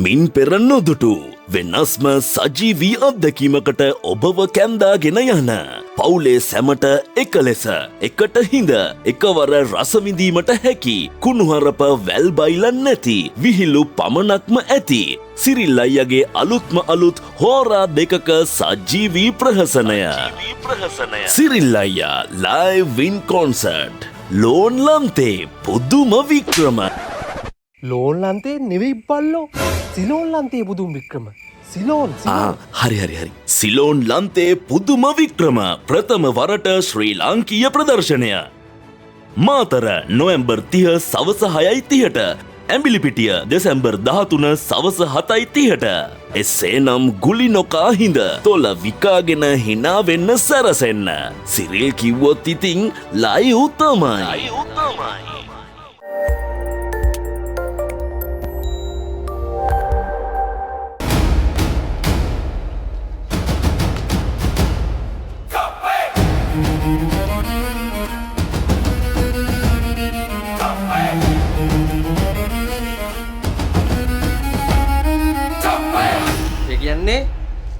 මින් පෙර නොදුටු වෙනස්ම සජීවී අත්දැකීමකට ඔබව කැන්දාගෙන යන පවුලේ සැමට එක ලෙස එකට හිඳ එකවර රසවිඳීමට හැකි කුණුහරප වැල්බයිලන් නැති විහිළු පමණක්ම ඇති සිරිල් අයියගේ අලුත්ම අලුත් හෝරා දෙකක සජීවී ප්‍රහසනය සිරිල් අයියා ලයිව් ඉන් කොන්සර්ට් ලෝන් ලන්තේ පුදුම වික්‍රම ලෝන් ලන්තේ නෙවෙයි බල්ලෝ සිලෝන් ලන්තේ පුදුම වික්‍රම සිලෝන් හරි සිලෝන් ලන්තේ පුදුම වික්‍රම ප්‍රථම වරට ශ්‍රී ලාංකීය ප්‍රදර්ශනය මාතර නොවැම්බර් 30 සවස 6:30ට ඇඹිලිපිටිය දෙසැම්බර් 13 සවස 7:30ට එසේනම් ගුලි නොකා හිඳ තොල විකාගෙන hina වෙන්න සැරසෙන්න සිරිල් කිව්වොත් ඉතින් ලයිව් තමයි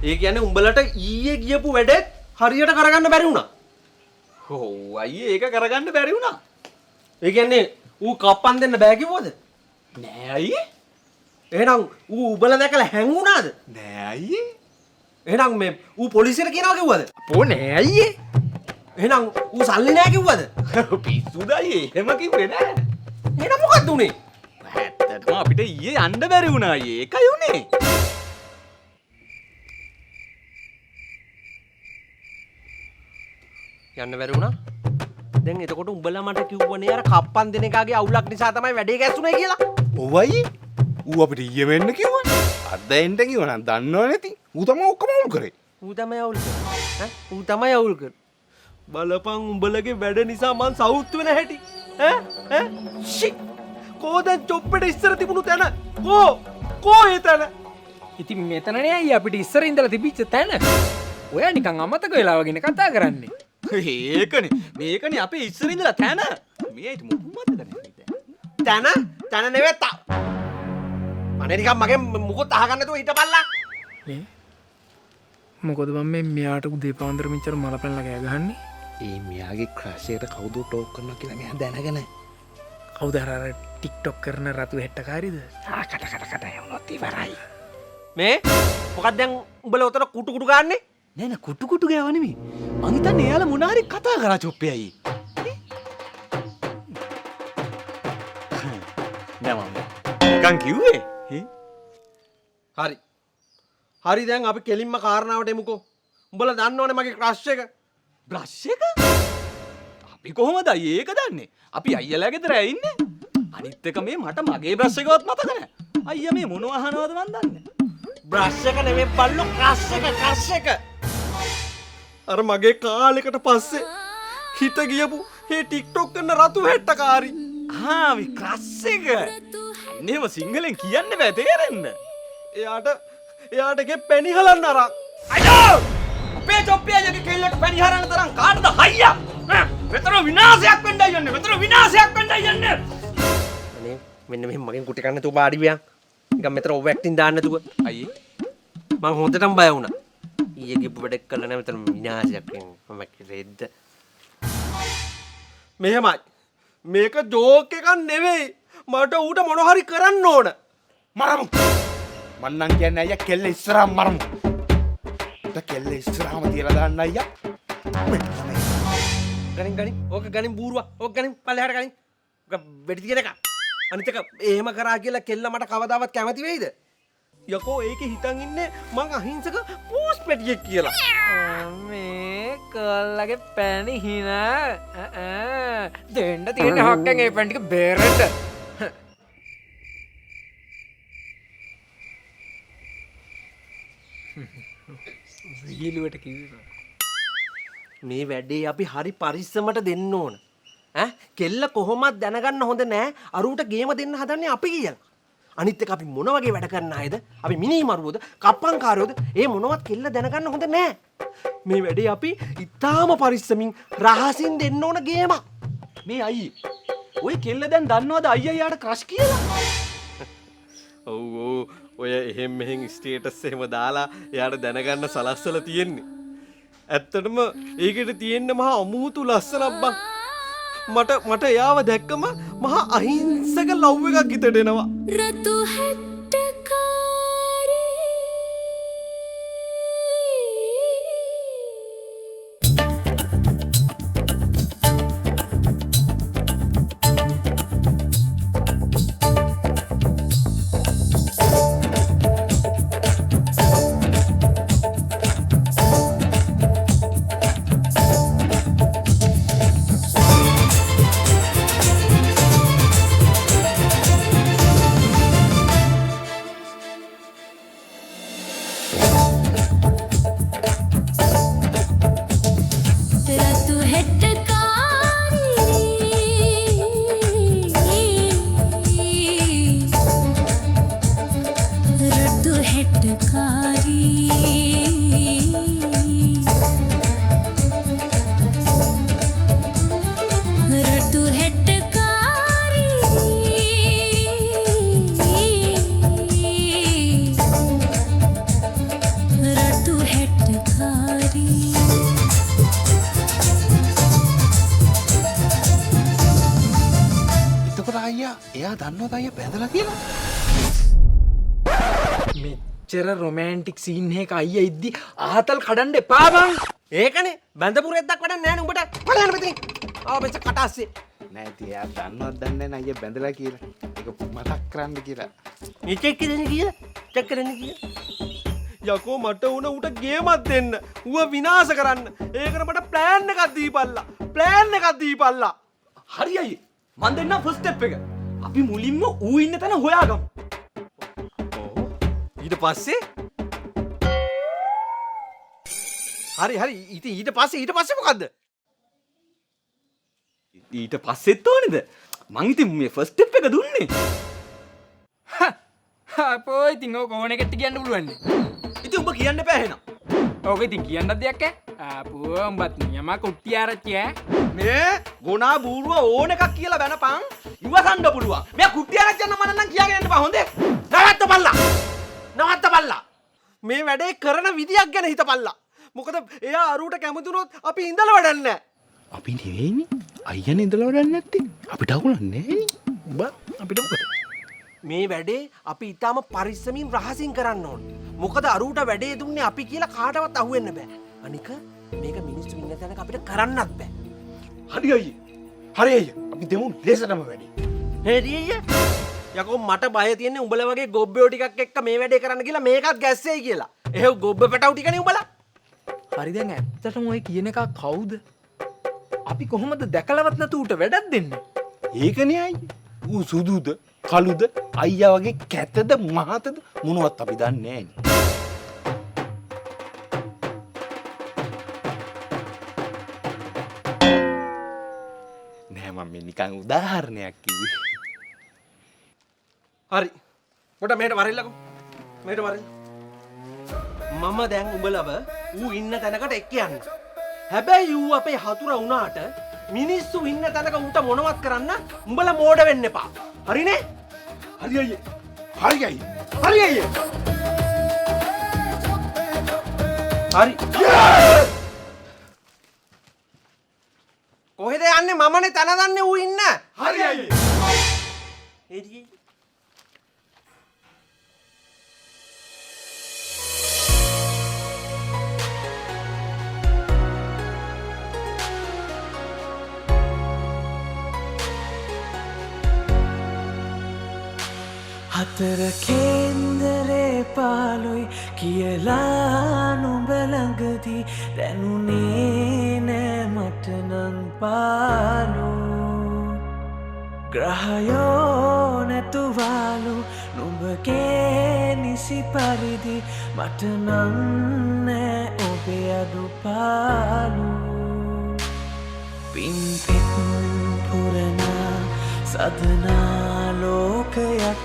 ඒ කියන්නේ උඹලට ඊයේ ගියපු වැඩෙත් හරියට කරගන්න බැරි වුණා. ඔව් අයියේ ඒක කරගන්න බැරි වුණා. ඒ කියන්නේ ඌ කප්පන් දෙන්න බෑ කිව්වද? නෑ අයියේ. එහෙනම් ඌ උඹලා දැකලා හැංගුණාද? නෑ අයියේ. එහෙනම් මේ ඌ පොලිසියට කියනවා කිව්වද? අපෝ නෑ අයියේ. එහෙනම් ඌ සල්ලි නෑ කිව්වද? පිස්සුද අයියේ? එහෙම කිව්වේ නෑ. එහෙනම් මොකක්ද උනේ? ඇත්තටම අපිට ඊයේ යන්න බැරි වුණා අයියේ. ඒකයි උනේ. යන්න බැරි වුණා. දැන් එතකොට උඹලා මට කිව්වනේ අර කප්පන් දෙන එකගේ අවුලක් නිසා තමයි වැඩේ ගැස්සුනේ කියලා. ඔව් අයියේ. ඌ අපිට ඊයේ වෙන්න කිව්වනේ. අද එන්න කිව්වා නම් දන්නව නැති. ඌ තමයි ඔක්කොම අවුල් කරේ. ඌ තමයි අවුල් කරේ. ඌ තමයි අවුල් කරේ. බලපන් උඹලගේ වැඩ නිසා මං සවුත් වෙන හැටි. ෂි. කොහෙන්ද චොප්පෙට ඉස්සර තිබුණු තැන? කෝ ඒ තැන? ඉතින් මෙතනනේ අයියා අපිට ඉස්සර ඉඳලා තිබිච්ච තැන. ඔයා නිකන් අමතක වෙලා වගේ කතා කරන්නේ. ඒකනේ මේකනේ අපේ ඉස්සර ඉඳලා තැන. මේ මොකක්ද තැන නෙවෙයි තා. අනේ නිකන් මගෙන් මුකුත් අහගන්න නැතුව හිටපල්ලා. නේ මොකද මම මේ මෙයාට උදේ පාන්දර මෙච්චර මල පැනලා කෑ ගහන්නේ? ඒ මෙයාගේ ක්‍රෂ් එකට කවුද ටෝක් කරනවා කියලා මෙයා දැනගෙන. කවුද අර ටික්ටොක් කරන රතු හෙට්ටකාරීද? කට යමුනොත් ඉවරයි. මේ මොකක්ද දැන් උඹලා උතන කුටු ගන්නේ? නෑ නෑ කුටු ගෑව නෙමෙයි. මං හිතන්නේ එයාලා මොන හරි කතා කරා චොප්පේ අයියේ. නෑ මම නිකන් කිව්වේ. හරි දැන් අපි කෙලින්ම කාරණාවට එමුකෝ. උඹලා දන්නවනේ මගේ ක්‍රෂ් එක. බ්‍රෂ් එක? අපි කොහොමද අයියේ ඒක දන්නේ? අපි අයියලා ගෙදර ඉන්නේ. අනිත් එක මේ මට මගේ බ්‍රෂ් එකවත් මතක නෑ. අයියා මේ මොනව අහනවද මන් දන්නේ. බ්‍රෂ් එක නෙමෙයි බල්ලෝ ක්‍රෂ් එක. අර මගේ කාලෙකට පස්සේ හිත ගියපු මේ ටික්ටොක් කරන රතු හෙට්ටකාරී. මේ ක්‍රෂ් එක. නේම සිංහලෙන් කියන්න බෑ තේරෙන්න. එයාට ගේ පැණි හලන්න අරන්. අයියෝ! අපේ චොප්පේ අයියගේ කෙල්ලට පැණි හරන්න තරම් කාටද හයියා? මෙතන විනාශයක් වෙන්නයි යන්නේ. අනේ මෙන්න මෙහෙම මගෙන් කුටි කන්න තු පාඩි වියන්. නිකන් මෙතන ඕවර් ඇක්ටින් දාන්න නැතුව. අයියේ මං හොඳටම බය වුණා. ඊයේ ගිහපු වැඩක් කළා නෑ මෙතන විනාශයක් වෙන්නේ. මම කිරෙද්ද. මෙහෙමයි. මේක ජෝක් එකක් නෙවෙයි. මට ඌට මොන හරි කරන්න ඕන. මරමු. මන්නම් කියන්නේ අයියා කෙල්ල ඉස්සරහම මරමු. උට කෙල්ල ඉස්සරහම තියලා දාන්න අයියා. ගනින් ඕක ගනින් බූරුවා. ඕක ගනින් පල්ලෙහාට ගනින්. ඔක වෙඩි තියන එක. අනිත් එක එහෙම කරා කියලා කෙල්ල මට කවදාවත් කැමති වෙයිද? යකෝ ඒකේ හිතන් ඉන්නේ මං අහිංසක පෝස්ට් පැටියෙක් කියලා. මේ කල්ලගේ පැණි හිනා දෙන්න තියෙන හක්කෙන් ඒ පැණි ටික බේරෙන්න. විහිළුවට කිව්වා. මේ වැඩේ අපි හරි පරිස්සමට දෙන්න ඕන. කෙල්ල කොහොමත් දැනගන්න හොඳ නෑ අරුට ගේම දෙන්න හදන්නේ අපි කියලා. අනිත් එක අපි මොන වගේ වැඩ කරන්න ආයේද? අපි මිනිමරුවෝද? කප්පන්කාරයෝද? ඒ මොනවත් කෙල්ල දැනගන්න හොඳ නෑ. මේ වැඩේ අපි ඉතාම පරිස්සමින් රහසින් දෙන්න ඕන ගේම. මේ අයියේ ඔය කෙල්ල දැන් දන්නවද අයියා යාට ක්‍රෂ් කියලා? ඔව් ඔය එහෙම මෙහෙන් ස්ටේටස් එහෙම දාලා එයාට දැනගන්න සලස්සලා තියෙන්නේ. ඇත්තටම ඒකට තියෙන්න මහා අමුතු ලස්සනක් බං. මට එයාව දැක්කම මහා අහිංසක ලව් එකක් හිතට එනවා. රතු එයා දන්නවද අයියා බැඳලා කියලා? මෙච්චර රොමෑන්ටික් සීන් එක අයියා ඉද්දි ආතල් කඩන්න එපා බං. ඒකනේ බඳපු රෙද්දක් වැඩක් නැහැ නේ උඹට. බලන්න මෙතනින්. ආව මෙච්ච කටාස්සේ. නෑ ඉතින් එයා දන්නවද දන්නේ නැහැ අයියා බැඳලා කියලා. ඒක මතක් කරන්න කියලා. මේ චෙක් කරන්න කියලා. චෙක් කරන්න කියලා. යකෝ මට උන උට ගේමක් දෙන්න. ඌව විනාශ කරන්න. ඒකට මට ප්ලෑන් එකක් දීපල්ලා. ප්ලෑන් එකක් දීපල්ලා. හරි අයියේ. මන් දෙන්න ෆස්ට් ස්ටෙප් එක. අපි මුලින්ම ඌ ඉන්න තැන හොයාගමු. ඊට පස්සේ හරි ඉතින් ඊට පස්සේ මොකද්ද? ඊට පස්සෙත් ඕනේද? මං ඉතින් මේ ෆස්ට් ස්ටෙප් එක දුන්නේ. අපෝ ඉතින් ඕක ඕන එකට කියන්න පුළුවන්. ඉතින් උඹ කියන්න එපා එහෙනම්. ඕක ඉතින් කියන්න දෙයක් ඈ. අපෝ උඹත් නියම කුට්ටි ආරච්චි ඈ. මේ ගොනා බූරුව ඕන එකක් කියලා බැනපන්. ඉවසන්න පුළුවන්. මෙයා කුට්ටි ආරච්චි යන මන නම් කියාගෙන යන්න බා හොඳේ. නවත්තපල්ලා. මේ වැඩේ කරන විදියක් ගැන හිතපල්ලා. මොකද එයා අරුට කැමති වුණොත් අපි ඉඳලා වැඩක් නැහැ. අපි නෙවෙයිනේ. අයියනේ ඉඳලා වැඩක් නැත්තේ. අපිට අකුලන්නේ නෑනේ. උඹ අපිට මොකද? මේ වැඩේ අපි ඊටාම පරිස්සමින් රහසින් කරන්න ඕනේ. මොකද අරුට වැඩේ දුන්නේ අපි කියලා කාටවත් අහුවෙන්න බෑ. අනික මේක මිනිස්සු ඉන්න තැනක අපිට කරන්නත් බෑ. හරි අයියේ. අපි දෙමු ලේසටම වැඩේ. හරි අයියේ. යකෝ මට බය තියෙන්නේ උඹලා වගේ ගොබ්බයෝ ටිකක් එක්ක මේ වැඩේ කරන්න කියලා මේකත් ගැස්සෙයි කියලා. එහෙව් ගොබ්බ පැටවු ටිකනේ උඹලා. හරි දැන් ඇත්තටම ඔය කියන එක කවුද? අපි කොහොමද දැකලවත් නැතු උට වැඩක් දෙන්නේ? ඒකනේ අයියේ. ඌ සුදුද කළුද අයියා වගේ කැතද මහතද මොනවත් අපි දන්නේ නෑ. මම නිකන් උදාහරණයක් කිව්වේ. හරි. කොට මෙහෙට වරෙල්ලකෝ. මෙහෙට වරෙල්ල. මම දැන් උඹලව ඌ ඉන්න තැනකට එක්ක යන්න. හැබැයි ඌ අපේ හතුර වුණාට මිනිස්සු ඉන්න තැනක ඌට මොනවත් කරන්න උඹලා මෝඩ වෙන්න එපා. හරිනේ? හරි අයියේ. හරි. කොහෙද යන්නේ? මමනේ තන දන්නේ ඌ ඉන්න. හරි අයියේ. එදී හතර කේන්දරේ පාලුයි කියලා නුඹ ළඟදී දැනුනේ නෑ මට නම් පාලු ග්‍රහයෝ නැතුවාලු නුඹගේ නිසි පරිදි මට නම් නෑ ඔබේ අඩුපාලු පින්පෙත් පුරනා සදනා ලෝකයක්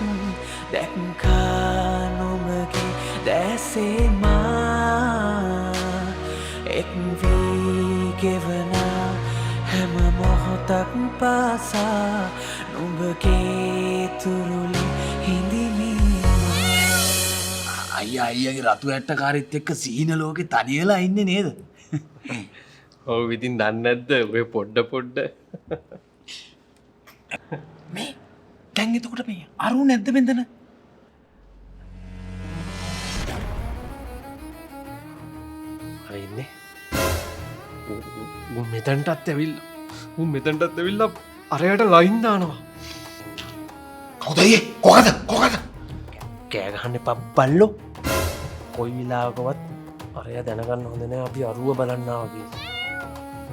දැක්කා නොමගේ දැසේමා එක් වී ගෙවනා හැම මොහොතක් පාසා නුඹගේ තුරුලි හිඳිනීමා අයියා අයියාගේ රතු ඇට්ටකාරෙත් එක්ක සීන ලෝකේ තනියලා ඉන්නේ නේද? ඔව් ඉතින් දන්නේ නැද්ද ඔය පොඩ්ඩ මේ දැන් එතකොට මේ අරු නැද්ද බෙන්දන? අර ඉන්නේ උන් මෙතනටත් ඇවිල්ලා අරයට ලයින් දානවා. කවුද අයියේ? කොහද? කෑ ගහන්න එපා බල්ලෝ. කොයි වෙලාවකවත් අරය දැනගන්න හොඳ නෑ අපි අරුව බලන්න ආවා කියලා.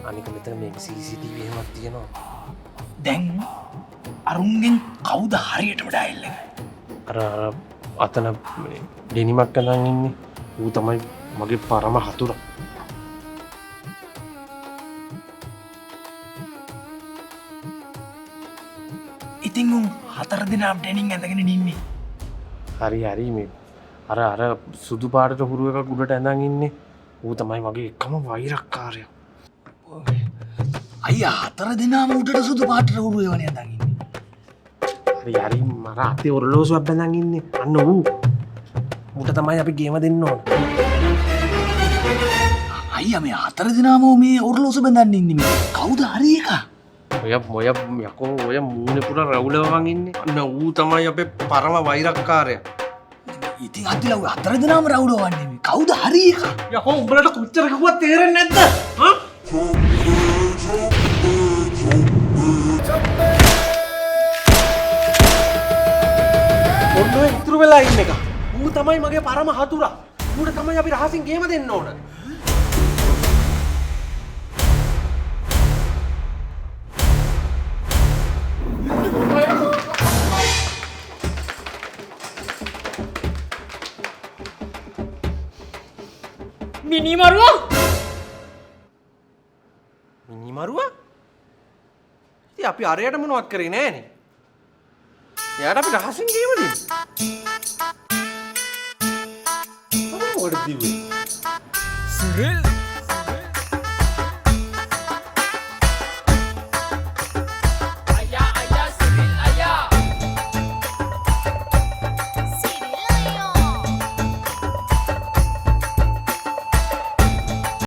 අනික මෙතන මේක CCTV එකක් තියෙනවා. දැන් අරුන්ගෙන් කවුද හරියටම ඩයල් එක? අර අතන ඩෙනිමක් අඳන් ඉන්නේ. ඌ තමයි මගේ පරම හතුරා. ඉතින් උන් 4 දිනක් ට්‍රේනින් ඇඳගෙන ඉන්නේ. හරි මේ අර සුදු පාටට හුරු එකක් උඩට ඇඳන් ඉන්නේ. ඌ තමයි මගේ එකම වෛරක්කාරයා. අයියා 4 දිනම උඩට සුදු පාටට හුරු ඒවනේ ඇඳන් ඉන්නේ. හරි මර අතේ ඔරලෝසුවක් බැඳන් ඉන්නේ. අන්න ඌ. ඌට තමයි අපි ගේම දෙන්න ඕන. අයියා මේ 4 දිනම මේ ඔරලෝසු බඳන් ඉන්නේ මේ. කවුද හරි එක? ඔය යකෝ ඔය මූණේ පුරා රැවුලවන් ඉන්නේ. අන්න ඌ තමයි අපේ පරම වෛරක්කාරයා. ඉතින් අදිලා ඔය 4 දිනම රවුලවන්නේ මේ. කවුද හරි එක? යකෝ උඹලට කොච්චර කිව්වත් තේරෙන්නේ නැද්ද? හා? ඔන්න ඉතුරු වෙලා ඉන්න එක. ඌ තමයි මගේ පරම හතුරා. ඌට තමයි අපි රහසින් ගේම දෙන්න ඕන. මිනිමරුවා මිනිමරුවා? ඉතින් අපි අරයට මොනවත් කරේ නෑනේ. එයාට අපි රහසින් ගේම දෙන්න. මොකටද දිව්වේ? සිරිල්